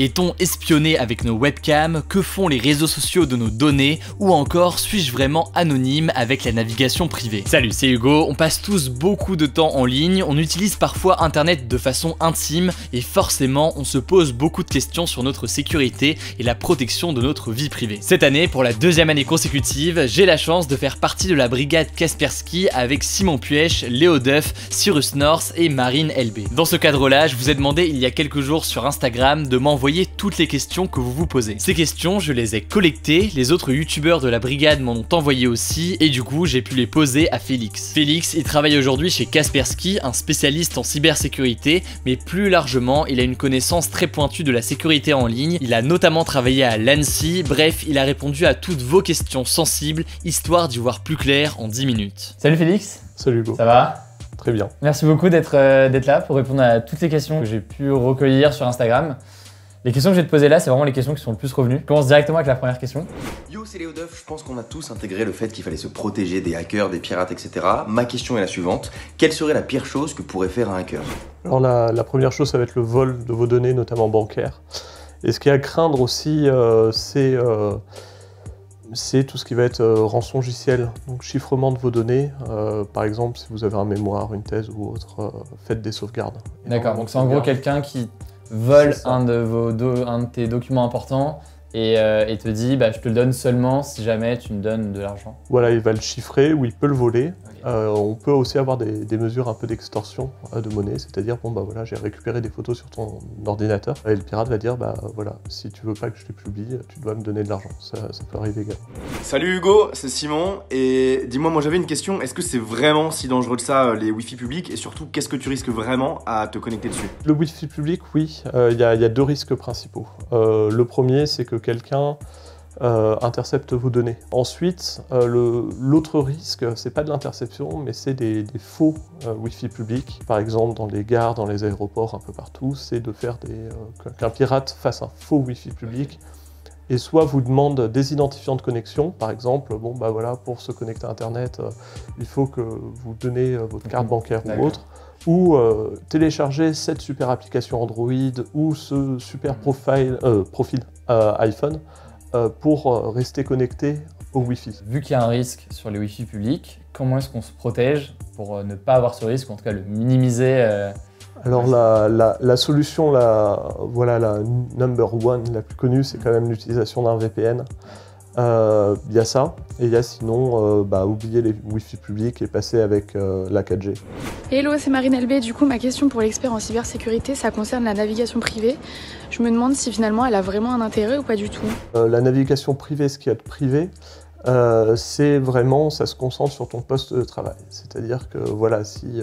Est-on espionné avec nos webcams? Que font les réseaux sociaux de nos données? Ou encore, suis-je vraiment anonyme avec la navigation privée? Salut, c'est Hugo, on passe tous beaucoup de temps en ligne, on utilise parfois internet de façon intime et forcément on se pose beaucoup de questions sur notre sécurité et la protection de notre vie privée. Cette année, pour la deuxième année consécutive, j'ai la chance de faire partie de la brigade Kaspersky avec Simon Puech, Léo Duff, Cyrus North et Marine LB. Dans ce cadre-là, je vous ai demandé il y a quelques jours sur Instagram de m'envoyer toutes les questions que vous vous posez. Ces questions, je les ai collectées, les autres youtubeurs de la brigade m'en ont envoyé aussi, et du coup, j'ai pu les poser à Félix. Félix, il travaille aujourd'hui chez Kaspersky, un spécialiste en cybersécurité, mais plus largement, il a une connaissance très pointue de la sécurité en ligne. Il a notamment travaillé à l'Annecy, bref, il a répondu à toutes vos questions sensibles, histoire d'y voir plus clair en 10 minutes. Salut Félix. Salut Hugo. Ça va? Très bien. Merci beaucoup d'être là pour répondre à toutes les questions que j'ai pu recueillir sur Instagram. Les questions que je vais te poser là, c'est vraiment les questions qui sont le plus revenues. Je commence directement avec la première question. Yo, c'est Léo Duff. Je pense qu'on a tous intégré le fait qu'il fallait se protéger des hackers, des pirates, etc. Ma question est la suivante. Quelle serait la pire chose que pourrait faire un hacker? Alors la première chose, ça va être le vol de vos données, notamment bancaires. Et ce qui est à craindre aussi, c'est tout ce qui va être rançongiciel, donc chiffrement de vos données. Par exemple, si vous avez un mémoire, une thèse ou autre, faites des sauvegardes. D'accord, donc c'est en gros quelqu'un qui vole un de tes documents importants et te dit bah, je te le donne seulement si jamais tu me donnes de l'argent. Voilà, il va le chiffrer ou il peut le voler. Okay. On peut aussi avoir des mesures un peu d'extorsion de monnaie, c'est-à-dire bon bah voilà, j'ai récupéré des photos sur ton ordinateur et le pirate va dire bah voilà, si tu veux pas que je les publie, tu dois me donner de l'argent. Ça peut arriver également. Salut Hugo, c'est Simon et dis-moi, moi j'avais une question, est-ce que c'est vraiment si dangereux que ça les Wi-Fi publics et surtout qu'est-ce que tu risques vraiment à te connecter dessus? Le Wi-Fi public, oui, il y a deux risques principaux. Le premier, c'est que quelqu'un intercepte vos données. Ensuite, l'autre risque, c'est pas de l'interception, mais c'est des faux Wi-Fi publics. Par exemple, dans les gares, dans les aéroports, un peu partout, c'est de faire qu'un pirate fasse un faux Wi-Fi public et soit vous demande des identifiants de connexion. Par exemple, bon bah voilà, pour se connecter à Internet, il faut que vous donnez votre carte bancaire ou autre. Ou télécharger cette super application Android ou ce super profil iPhone pour rester connecté au Wi-Fi. Vu qu'il y a un risque sur les Wi-Fi publics, comment est-ce qu'on se protège pour ne pas avoir ce risque, ou en tout cas le minimiser Alors la solution, voilà, la number one, la plus connue, c'est quand même l'utilisation d'un VPN. Il y a ça, et il y a sinon oublier les Wi-Fi publics et passer avec la 4G. Hello, c'est Marine LB. Du coup, ma question pour l'expert en cybersécurité, ça concerne la navigation privée. Je me demande si finalement elle a vraiment un intérêt ou pas du tout. La navigation privée, ce qu'il y a de privé, c'est vraiment, ça se concentre sur ton poste de travail. C'est-à-dire que voilà, si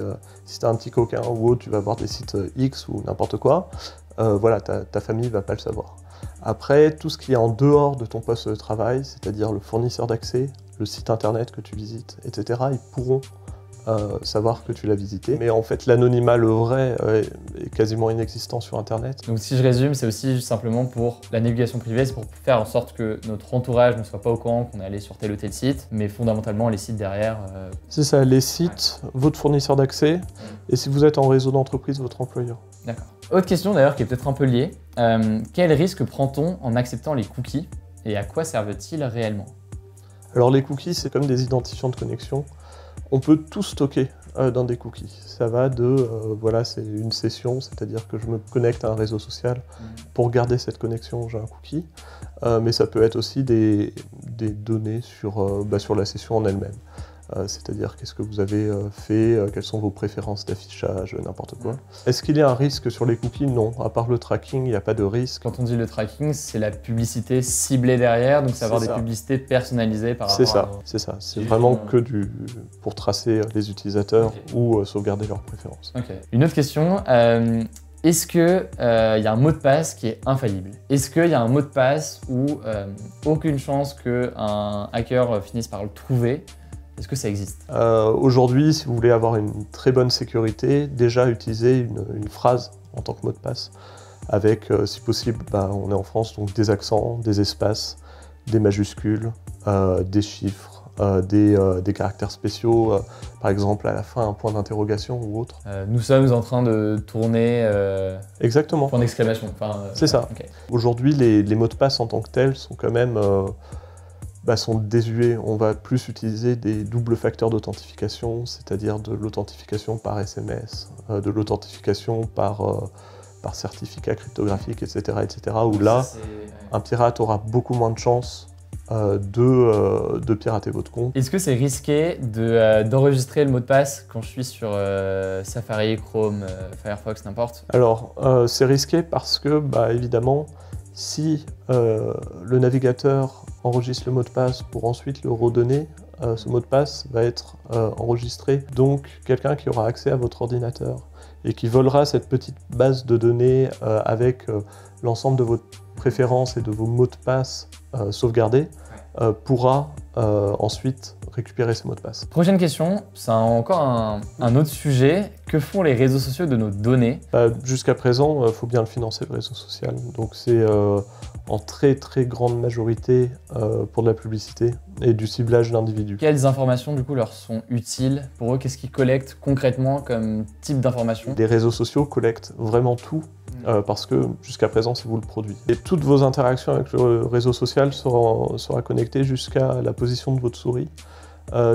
t'es un petit coquin ou autre, tu vas voir des sites X ou n'importe quoi, voilà, ta famille va pas le savoir. Après, tout ce qui est en dehors de ton poste de travail, c'est-à-dire le fournisseur d'accès, le site internet que tu visites, etc., ils pourront savoir que tu l'as visité. Mais en fait, l'anonymat, le vrai, est quasiment inexistant sur Internet. Donc si je résume, c'est aussi simplement pour la navigation privée, c'est pour faire en sorte que notre entourage ne soit pas au courant qu'on est allé sur tel ou tel site, mais fondamentalement les sites derrière... C'est ça, les sites, votre fournisseur d'accès, et si vous êtes en réseau d'entreprise, votre employeur. D'accord. Autre question d'ailleurs qui est peut-être un peu liée, quel risque prend-on en acceptant les cookies et à quoi servent-ils réellement? Alors les cookies, c'est comme des identifiants de connexion. On peut tout stocker dans des cookies. Ça va de, voilà, c'est une session, c'est-à-dire que je me connecte à un réseau social. Pour garder cette connexion, j'ai un cookie. Mais ça peut être aussi des données sur la session en elle-même. C'est-à-dire qu'est-ce que vous avez fait, quelles sont vos préférences d'affichage, n'importe quoi. Est-ce qu'il y a un risque sur les cookies? Non, à part le tracking, il n'y a pas de risque. Quand on dit le tracking, c'est la publicité ciblée derrière, donc c'est avoir des publicités personnalisées par rapport à... C'est ça, c'est vraiment que pour tracer les utilisateurs ou sauvegarder leurs préférences. Okay. Une autre question, est-ce qu'il y a un mot de passe qui est infaillible? Est-ce qu'il y a un mot de passe où aucune chance qu'un hacker finisse par le trouver? Est-ce que ça existe? Aujourd'hui, si vous voulez avoir une très bonne sécurité, déjà utilisez une phrase en tant que mot de passe avec, si possible, on est en France, donc des accents, des espaces, des majuscules, des chiffres, des caractères spéciaux, par exemple à la fin un point d'interrogation ou autre. Nous sommes en train de tourner Exactement. point d'exclamation. Enfin, C'est ça. ok. Aujourd'hui, les mots de passe en tant que tels sont quand même sont désuets. On va plus utiliser des doubles facteurs d'authentification, c'est-à-dire de l'authentification par SMS, de l'authentification par certificat cryptographique, etc. où là, un pirate aura beaucoup moins de chances de pirater votre compte. Est-ce que c'est risqué d'enregistrer le mot de passe quand je suis sur Safari, Chrome, Firefox, n'importe? Alors, c'est risqué parce que, évidemment, si le navigateur enregistre le mot de passe pour ensuite le redonner, ce mot de passe va être enregistré. Donc, quelqu'un qui aura accès à votre ordinateur et qui volera cette petite base de données avec l'ensemble de vos préférences et de vos mots de passe sauvegardés, pourra ensuite récupérer ces mots de passe. Prochaine question, c'est encore un autre sujet. Que font les réseaux sociaux de nos données? Jusqu'à présent, il faut bien le financer, le réseau social. Donc c'est en très très grande majorité pour de la publicité et du ciblage d'individus. Quelles informations du coup leur sont utiles pour eux? Qu'est-ce qu'ils collectent concrètement comme type d'informations? Les réseaux sociaux collectent vraiment tout. Parce que jusqu'à présent, c'est vous le produit. Et toutes vos interactions avec le réseau social sera connectée jusqu'à la position de votre souris,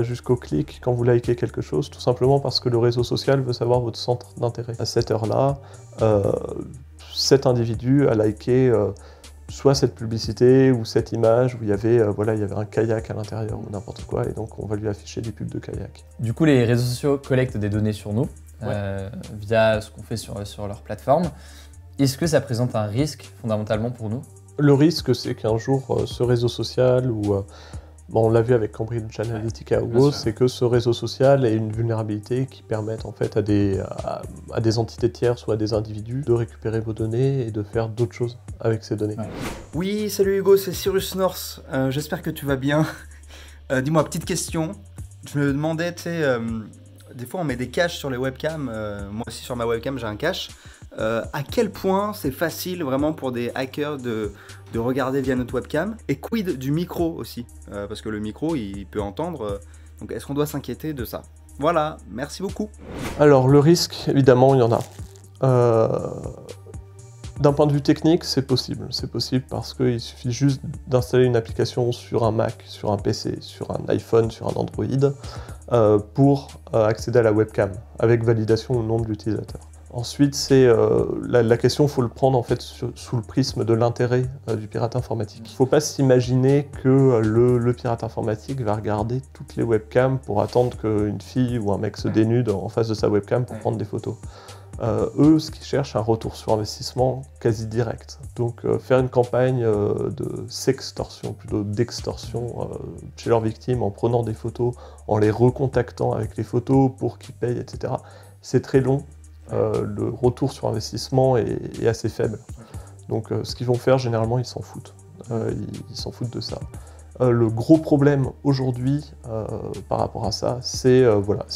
jusqu'au clic quand vous likez quelque chose, tout simplement parce que le réseau social veut savoir votre centre d'intérêt. À cette heure-là, cet individu a liké soit cette publicité ou cette image où il y avait un kayak à l'intérieur ou n'importe quoi, et donc on va lui afficher des pubs de kayak. Du coup, les réseaux sociaux collectent des données sur nous via ce qu'on fait sur leur plateforme. Est-ce que ça présente un risque fondamentalement pour nous? Le risque, c'est qu'un jour, ce réseau social, on l'a vu avec Cambridge Analytica ou autre, c'est que ce réseau social ait une vulnérabilité qui permette en fait à des entités tierces ou à des individus de récupérer vos données et de faire d'autres choses avec ces données. Ouais. Oui, salut Hugo, c'est Cyrus North. J'espère que tu vas bien. Dis-moi, petite question. Je me demandais, tu sais, des fois on met des caches sur les webcams. Moi aussi sur ma webcam j'ai un cache. À quel point c'est facile vraiment pour des hackers de regarder via notre webcam? Et quid du micro aussi? Parce que le micro il peut entendre. Donc est-ce qu'on doit s'inquiéter de ça? Voilà, merci beaucoup. Alors le risque, évidemment, il y en a. D'un point de vue technique, c'est possible. C'est possible parce qu'il suffit juste d'installer une application sur un Mac, sur un PC, sur un iPhone, sur un Android, pour accéder à la webcam, avec validation ou non de l'utilisateur. Ensuite, c'est la question, il faut le prendre en fait sous le prisme de l'intérêt du pirate informatique. Il ne faut pas s'imaginer que le pirate informatique va regarder toutes les webcams pour attendre qu'une fille ou un mec se dénude en face de sa webcam pour prendre des photos. Eux, ce qu'ils cherchent, c'est un retour sur investissement quasi direct. Donc faire une campagne de sextorsion, plutôt d'extorsion chez leurs victimes en prenant des photos, en les recontactant avec les photos pour qu'ils payent, etc. C'est très long. Le retour sur investissement est assez faible. Donc ce qu'ils vont faire, généralement, ils s'en foutent. Ils s'en foutent de ça. Le gros problème aujourd'hui par rapport à ça, c'est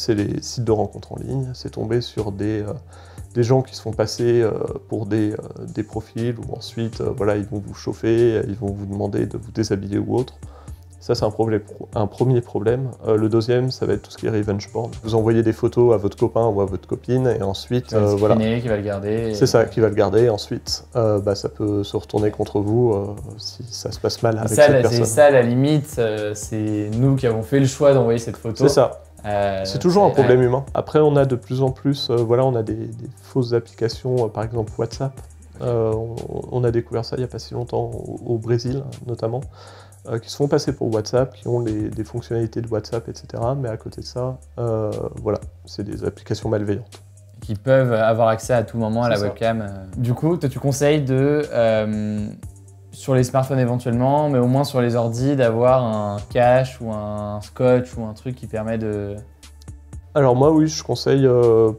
les sites de rencontres en ligne. C'est tomber sur des gens qui se font passer pour des profils où ensuite ils vont vous chauffer, ils vont vous demander de vous déshabiller ou autre. Ça, c'est un premier problème. Le deuxième, ça va être tout ce qui est revenge porn. Vous envoyez des photos à votre copain ou à votre copine et ensuite, qui va le garder. C'est ça, qui va le garder. Ensuite, ça peut se retourner contre vous si ça se passe mal avec cette personne. C'est ça, à la limite, c'est nous qui avons fait le choix d'envoyer cette photo. C'est ça. C'est toujours un problème humain. Après, on a de plus en plus, on a des fausses applications, par exemple WhatsApp. On a découvert ça il n'y a pas si longtemps au Brésil, notamment. Qui se font passer pour WhatsApp, qui ont des fonctionnalités de WhatsApp, etc. Mais à côté de ça, c'est des applications malveillantes. Qui peuvent avoir accès à tout moment à la webcam. Du coup, toi, tu conseilles sur les smartphones éventuellement, mais au moins sur les ordis, d'avoir un cache ou un scotch ou un truc qui permet de... Alors moi oui, je conseille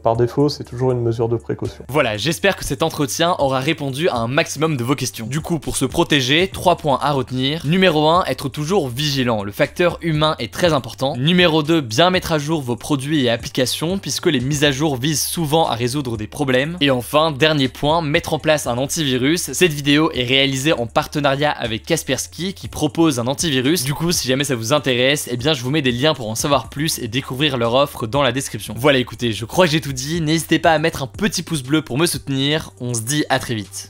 par défaut, c'est toujours une mesure de précaution. Voilà, j'espère que cet entretien aura répondu à un maximum de vos questions. Du coup, pour se protéger, 3 points à retenir. Numéro 1, être toujours vigilant, le facteur humain est très important. Numéro 2, bien mettre à jour vos produits et applications, puisque les mises à jour visent souvent à résoudre des problèmes. Et enfin, dernier point, mettre en place un antivirus. Cette vidéo est réalisée en partenariat avec Kaspersky qui propose un antivirus. Du coup, si jamais ça vous intéresse, eh bien je vous mets des liens pour en savoir plus et découvrir leur offre dans la description. Voilà, écoutez, je crois que j'ai tout dit. N'hésitez pas à mettre un petit pouce bleu pour me soutenir. On se dit à très vite.